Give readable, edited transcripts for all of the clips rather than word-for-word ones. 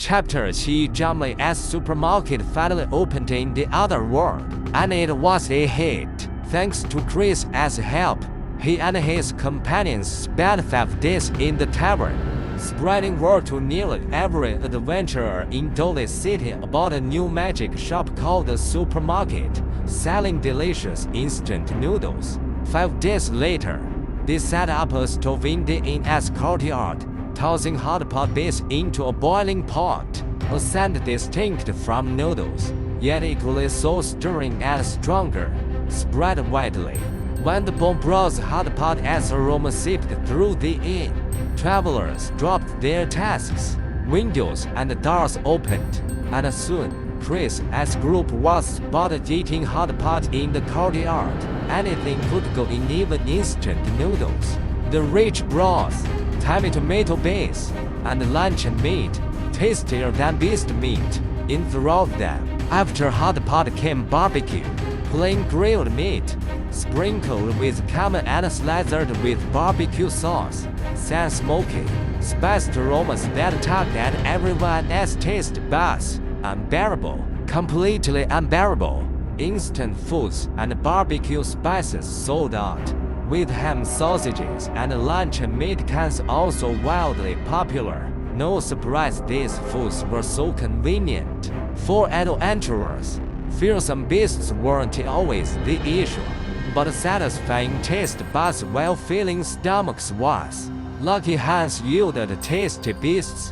Chapter 7 Jumley's supermarket finally opened in the other world, and it was a hit. Thanks to Chris's help, he and his companions spent 5 days in the tavern, spreading word to nearly every adventurer in Dole City about a new magic shop called the Supermarket, selling delicious instant noodles. 5 days later, they set up a stove in the inn's courtyard, tossing hot pot base into a boiling pot, a scent distinct from noodles, yet equally so stirring and stronger, spread widely. When the bomb brought hot pot's aroma seeped through the inn, travelers dropped their tasks, windows and doors opened, and soon Chris's group was spotted eating hot pot in the courtyard. Anything could go in, even instant noodles. The rich broth, thymy tomato base, and luncheon meat, tastier than beast meat, enthralled them. After hot pot came barbecue, plain grilled meat, sprinkled with cumin and slathered with barbecue sauce, sand smoky, spiced aromas that tugged at everyone's taste buds. Unbearable, completely unbearable. Instant foods and barbecue spices sold out, with ham sausages and luncheon meat cans also wildly popular. No surprise these foods were so convenient. For adventurers, fearsome beasts weren't always the issue, but satisfying taste buds while filling stomachs was. Lucky hands yielded tasty beasts,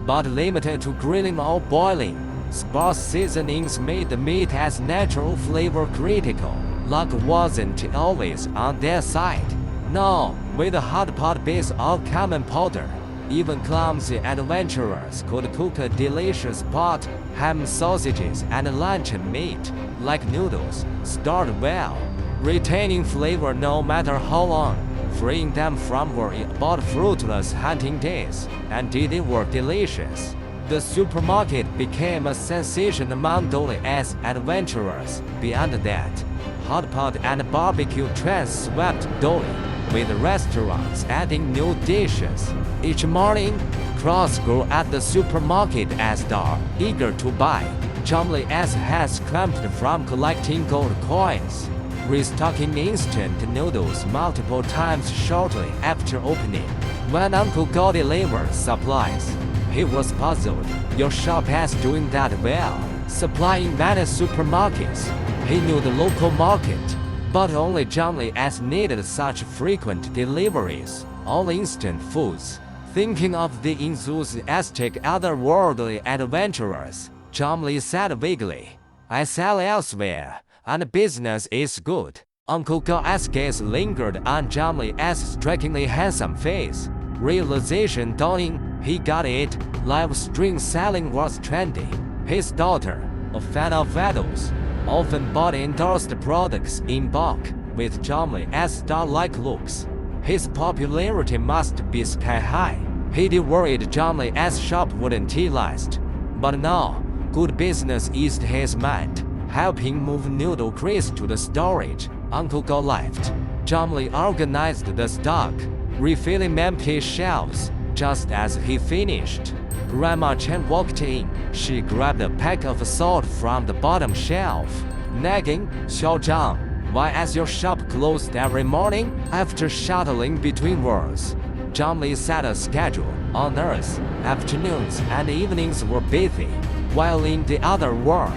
but limited to grilling or boiling. Sparse seasonings made the meat as natural flavor critical. Luck wasn't always on their side. Now, with a hot pot base or cumin powder, even clumsy adventurers could cook a delicious pot, ham sausages and luncheon meat, like noodles, stored well, retaining flavor no matter how long, freeing them from worry about fruitless hunting days, and they were delicious. The supermarket became a sensation among Dole's adventurers. Beyond that, hot pot and barbecue trends swept Dole, with restaurants adding new dishes. Each morning, crowds grew at the supermarket as door, eager to buy. Jumley's hands clamped from collecting gold coins, restocking instant noodles multiple times shortly after opening. When Uncle Go delivered supplies, he was puzzled. Your shop is doing that well, supplying many supermarkets. He knew the local market, but only Jumley's needed such frequent deliveries, all instant foods. Thinking of the enthusiastic otherworldly adventurers, Jumley said vaguely, I sell elsewhere, and business is good. Uncle Go's gaze lingered on Jumley's strikingly handsome face. Realization dawning, he got it. Live stream selling was trendy. His daughter, a fan of Vados, often bought endorsed products in bulk, with Jumley's star-like looks. His popularity must be sky-high. He'd worried Jumley's shop wouldn't last. But now, good business eased his mind, helping move noodle Chris to the storage. Uncle Go left. Jumley organized the stock, refilling empty shelves. Just as he finished, Grandma Chen walked in. She grabbed a pack of salt from the bottom shelf, nagging, Xiaozhang, why is your shop closed every morning? After shuttling between worlds, Jumley set a schedule. On Earth, afternoons and evenings were busy, while in the other world,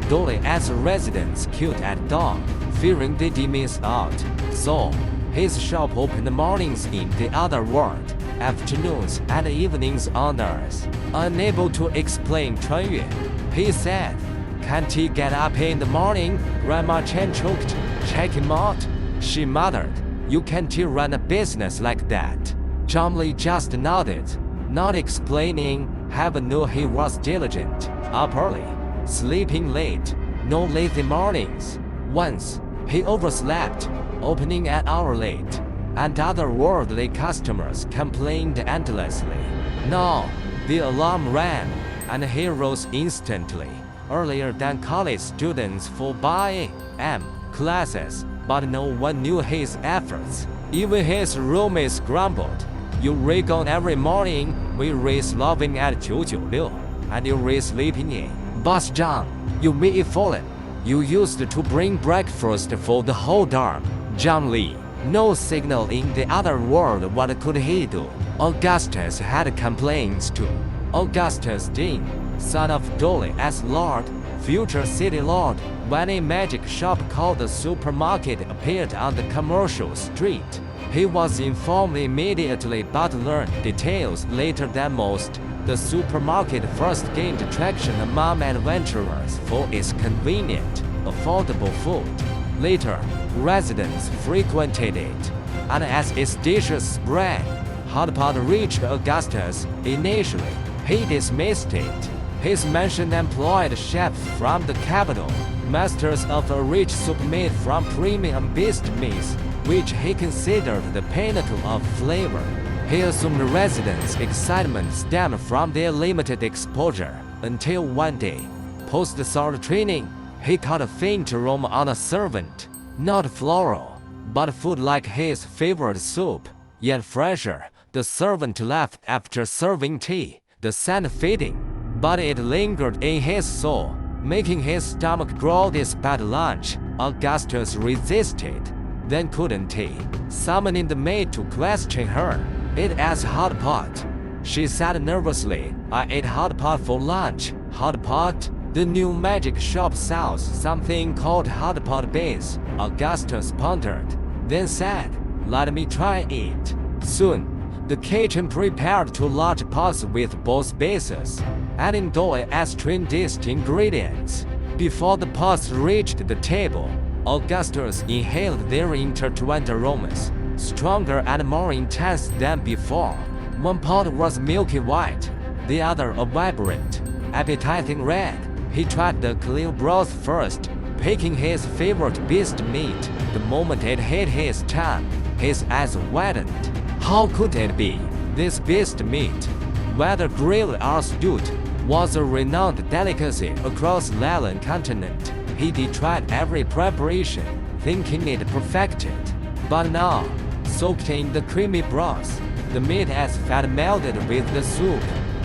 Dole's residents queued at dawn, fearing they'd miss out. So, his shop opened mornings in the other world, afternoons and evenings on Earth. Unable to explain Chunyue, he said, can't he get up in the morning? Grandma Chen choked. Check him out, she muttered. You can't run a business like that. Jumley just nodded, not explaining. Heaven knew he was diligent, up early, sleeping late, no lazy mornings. Once, he overslept, opening an hour late, and otherworldly customers complained endlessly. Now, the alarm rang, and he rose instantly, earlier than college students for by-am classes, but no one knew his efforts. Even his roommates grumbled. You rig on every morning, we raise loving at 996. and you're sleeping in. Boss John, you may have fallen. You used to bring breakfast for the whole dorm. John Lee. No signal in the other world. What could he do? Augustus had complaints too. Augustus Dean, son of Dolly S. Lord, future city lord, when a magic shop called the supermarket appeared on the commercial street. He was informed immediately but learned details later than most. The supermarket first gained traction among adventurers for its convenient, affordable food. Later, residents frequented it, and as its dishes spread, hot pot reached Augustus. Initially, he dismissed it. His mansion employed chefs from the capital, masters of a rich soup made from premium beast meats, which he considered the pinnacle of flavor. He assumed residents' excitement stemmed from their limited exposure, until one day, post-sword training, he caught a faint aroma on a servant. Not floral, but food like his favorite soup, yet fresher. The servant left after serving tea, the scent fading, but it lingered in his soul, making his stomach growl despite lunch. Augustus resisted. Then couldn't he? Summoning the maid to question her. "It as hot pot," she said nervously. "I ate hot pot for lunch." Hot pot? The new magic shop sells something called hot pot base. Augustus pondered, then said, "Let me try it." Soon, the kitchen prepared two large pots with both bases, adding Dolly as trained ingredients. Before the pots reached the table, Augustus inhaled their intertwined aromas, stronger and more intense than before. One pot was milky white, the other a vibrant, appetizing red. He tried the clear broth first, picking his favorite beast meat. The moment it hit his tongue, his eyes widened. How could it be? This beast meat, whether grilled or stewed, was a renowned delicacy across the island continent. He tried every preparation, thinking it perfected. But now, soaked in the creamy broth, the meat as fat melded with the soup,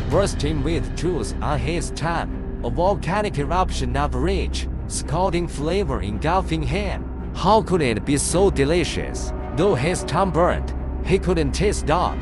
bursting with juice on his tongue, a volcanic eruption of rich, scalding flavor engulfing him. How could it be so delicious? Though his tongue burned, he couldn't stop.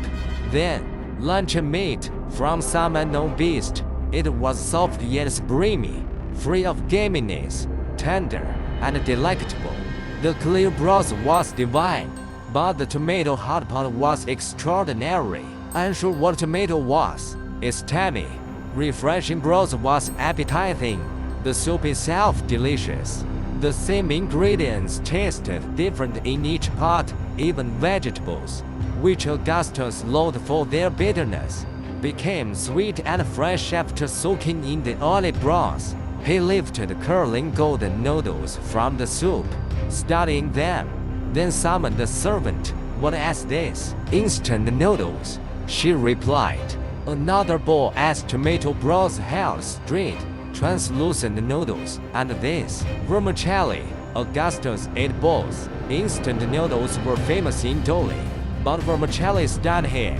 Then, luncheon meat from some unknown beast. It was soft yet springy, free of gaminess, tender and delectable. The clear broth was divine, but the tomato hot pot was extraordinary. Unsure what tomato was, its tangy, refreshing broth was appetizing, the soup itself delicious. The same ingredients tasted different in each pot, even vegetables, which Augustus loathed for their bitterness, became sweet and fresh after soaking in the oily broth. He lifted curling golden noodles from the soup, studying them, then summoned the servant. "What is this?" "Instant noodles," she replied. Another bowl as tomato broth held straight, translucent noodles, and this, vermicelli. Augustus ate both. Instant noodles were famous in Dolly, but vermicelli stunned him.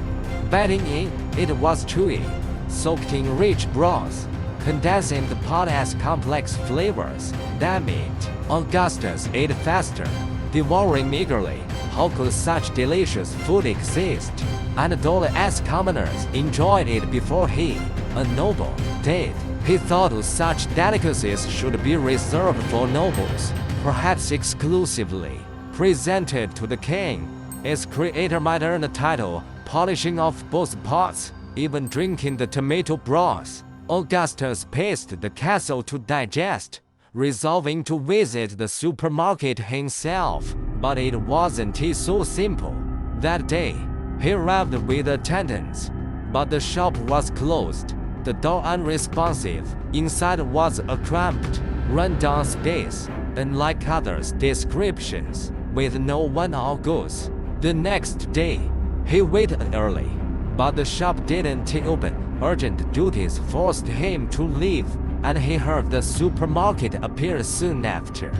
Biting in, it was chewy, soaked in rich broth, condensing the pot as complex flavors. Damn it! Augustus ate faster, devouring eagerly. How could such delicious food exist? And Dolly as commoners enjoyed it before he, a noble, did. He thought such delicacies should be reserved for nobles, perhaps exclusively presented to the king. Its creator might earn the title, polishing off both pots, even drinking the tomato broth. Augustus paced the castle to digest, resolving to visit the supermarket himself. But it wasn't so simple. That day, he arrived with attendants, but the shop was closed, the door unresponsive. Inside was a cramped, run-down space, unlike others' descriptions, with no one or goods. The next day, he waited early, but the shop didn't open. Urgent duties forced him to leave, and he heard the supermarket appear soon after.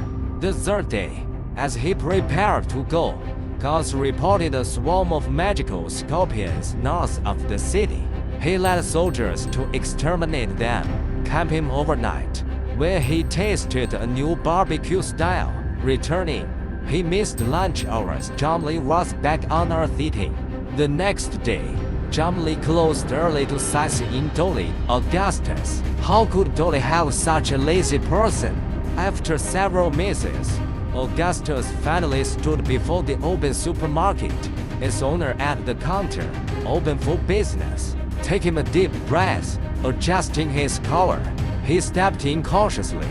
The third day, as he prepared to go, Gauss reported a swarm of magical scorpions north of the city. He led soldiers to exterminate them, camping overnight. When he tasted a new barbecue style, returning, he missed lunch hours. Jomli was back on Earth eating. The next day, Jomli closed early to sightsee Dolly. Augustus, how could Dolly have such a lazy person? After several misses, Augustus finally stood before the open supermarket. Its owner at the counter, open for business. Taking a deep breath, adjusting his collar, he stepped in cautiously.